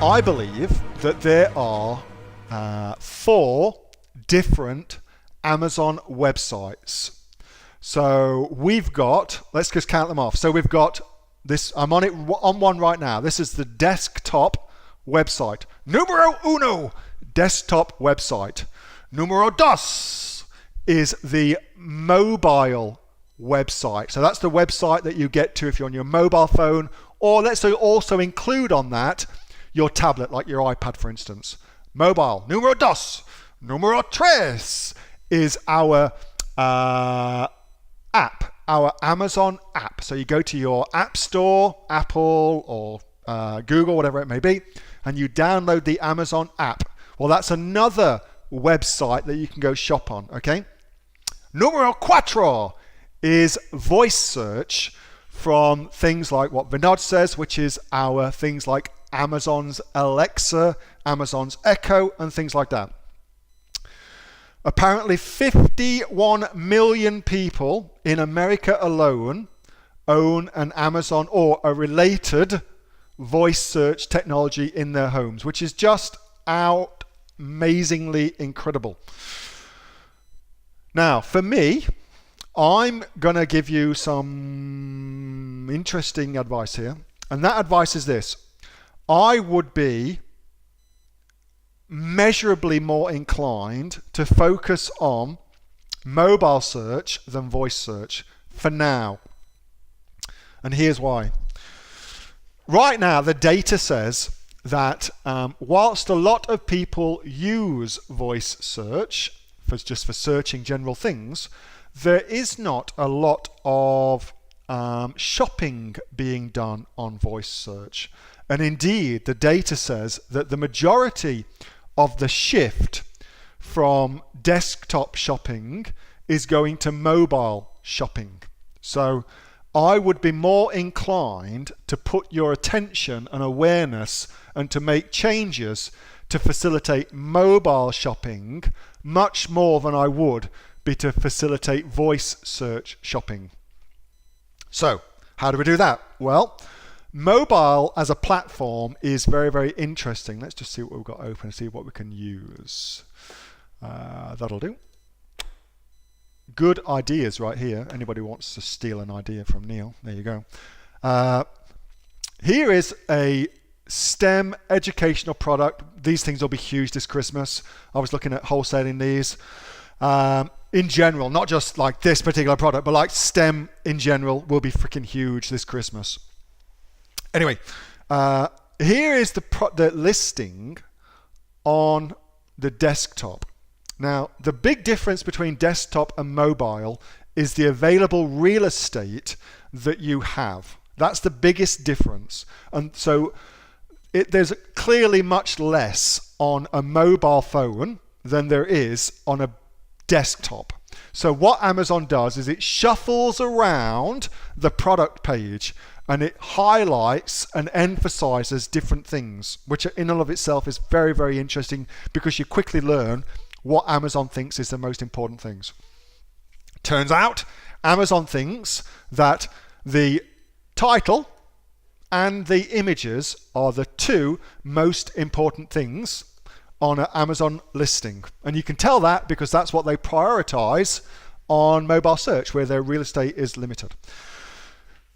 I believe that there are 4 different Amazon websites. So we've got, let's just count them off. So we've got this, I'm on it on one right now. This is the desktop website. Numero uno, desktop website. Numero dos is the mobile website. So that's the website that you get to if you're on your mobile phone, or let's also include on that your tablet, like your iPad, for instance. Mobile. Numero dos. Numero tres is our app, our Amazon app. So you go to your app store, Apple or Google, whatever it may be, and you download the Amazon app. Well, that's another website that you can go shop on, okay? Numero cuatro is voice search from things like what Vinod says, which is our things like Amazon's Alexa, Amazon's Echo, and things like that. Apparently 51 million people in America alone own an Amazon or a related voice search technology in their homes, which is just amazingly incredible. Now, for me, I'm going to give you some interesting advice here. And that advice is this. I would be measurably more inclined to focus on mobile search than voice search for now. And here's why. Right now, the data says that whilst a lot of people use voice search just for searching general things, there is not a lot of shopping being done on voice search. And indeed, the data says that the majority of the shift from desktop shopping is going to mobile shopping. So I would be more inclined to put your attention and awareness and to make changes to facilitate mobile shopping much more than I would be to facilitate voice search shopping. So how do we do that? Well, mobile as a platform is very, very interesting. Let's just see what we've got open and see what we can use. That'll do. Good ideas right here. Anybody wants to steal an idea from Neil, there you go. Here is a STEM educational product. These things will be huge this Christmas. I was looking at wholesaling these. In general, not just like this particular product, but like STEM in general will be freaking huge this Christmas. Anyway, here is the listing on the desktop. Now, the big difference between desktop and mobile is the available real estate that you have. That's the biggest difference. And so there's clearly much less on a mobile phone than there is on a desktop. So what Amazon does is it shuffles around the product page and it highlights and emphasizes different things, which in and of itself is very, very interesting because you quickly learn what Amazon thinks is the most important things. Turns out Amazon thinks that the title and the images are the 2 most important things on an Amazon listing. And you can tell that because that's what they prioritize on mobile search, where their real estate is limited.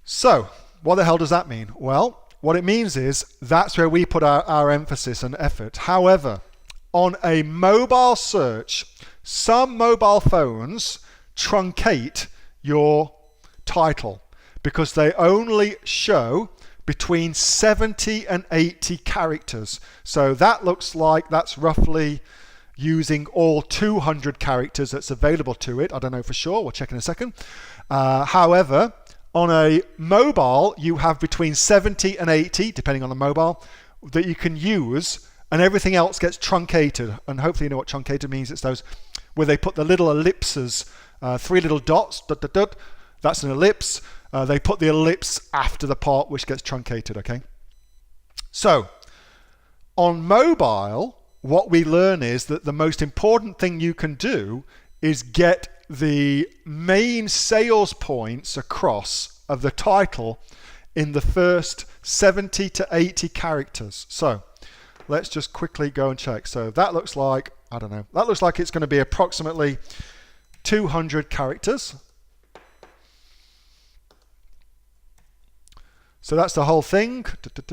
So what the hell does that mean? Well, what it means is that's where we put our emphasis and effort. However, on a mobile search, some mobile phones truncate your title because they only show between 70 and 80 characters. So that looks like that's roughly using all 200 characters that's available to it. I don't know for sure, we'll check in a second. However, on a mobile, you have between 70 and 80, depending on the mobile, that you can use, and everything else gets truncated. And hopefully you know what truncated means. It's those where they put the little ellipses, 3 little dots, dot, dot, dot. That's an ellipse. They put the ellipse after the part which gets truncated, okay? So, on mobile, what we learn is that the most important thing you can do is get the main sales points across of the title in the first 70 to 80 characters. So, let's just quickly go and check. So that looks like, I don't know, that looks like it's going to be approximately 200 characters. So that's the whole thing. It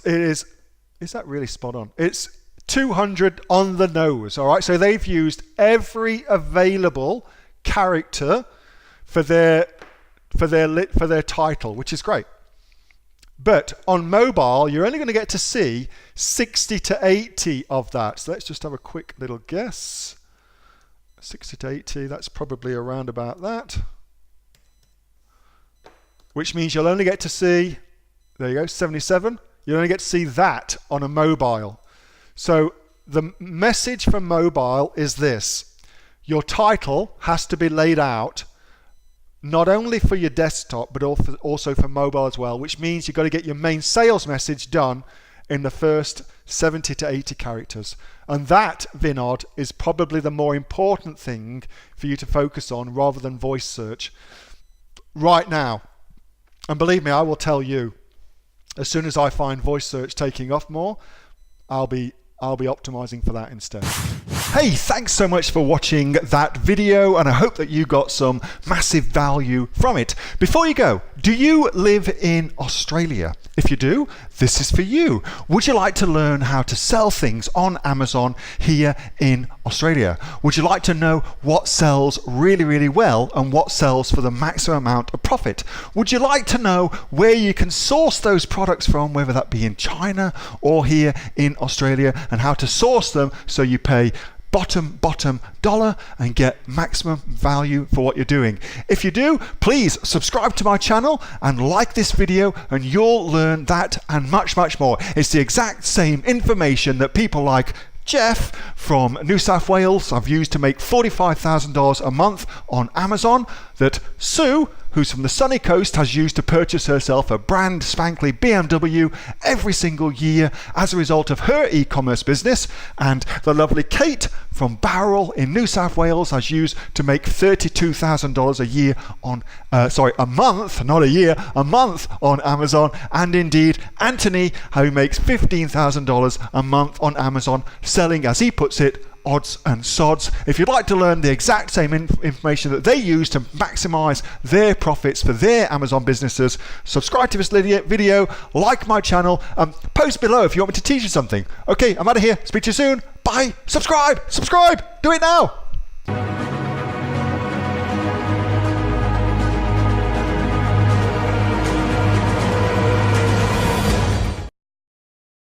is that really spot on? It's 200 on the nose, all right? So they've used every available character for their title, which is great. But on mobile, you're only going to get to see 60 to 80 of that. So let's just have a quick little guess. 60 to 80, that's probably around about that. Which means you'll only get to see, there you go, 77. You'll only get to see that on a mobile. So the message for mobile is this. Your title has to be laid out not only for your desktop, but also for mobile as well, which means you've got to get your main sales message done in the first 70 to 80 characters. And that, Vinod, is probably the more important thing for you to focus on rather than voice search right now. And believe me, I will tell you, as soon as I find voice search taking off more, I'll be optimizing for that instead. Hey, thanks so much for watching that video, and I hope that you got some massive value from it. Before you go, do you live in Australia? If you do, this is for you. Would you like to learn how to sell things on Amazon here in Australia? Would you like to know what sells really, really well and what sells for the maximum amount of profit? Would you like to know where you can source those products from, whether that be in China or here in Australia, and how to source them so you pay bottom dollar and get maximum value for what you're doing? If you do, please subscribe to my channel and like this video, and you'll learn that and much more. It's the exact same information that people like Jeff from New South Wales I've used to make $45,000 a month on Amazon, that Sue, who's from the sunny coast, has used to purchase herself a brand spankly BMW every single year as a result of her e-commerce business, and the lovely Kate from Bowral in New South Wales has used to make $32,000 a year on, a month, not a year, a month on Amazon, and indeed Anthony, who makes $15,000 a month on Amazon, selling, as he puts it, odds and sods. If you'd like to learn the exact same information that they use to maximize their profits for their Amazon businesses, subscribe to this video, like my channel, post below if you want me to teach you something. Okay, I'm out of here. Speak to you soon. Bye. Subscribe. Do it now.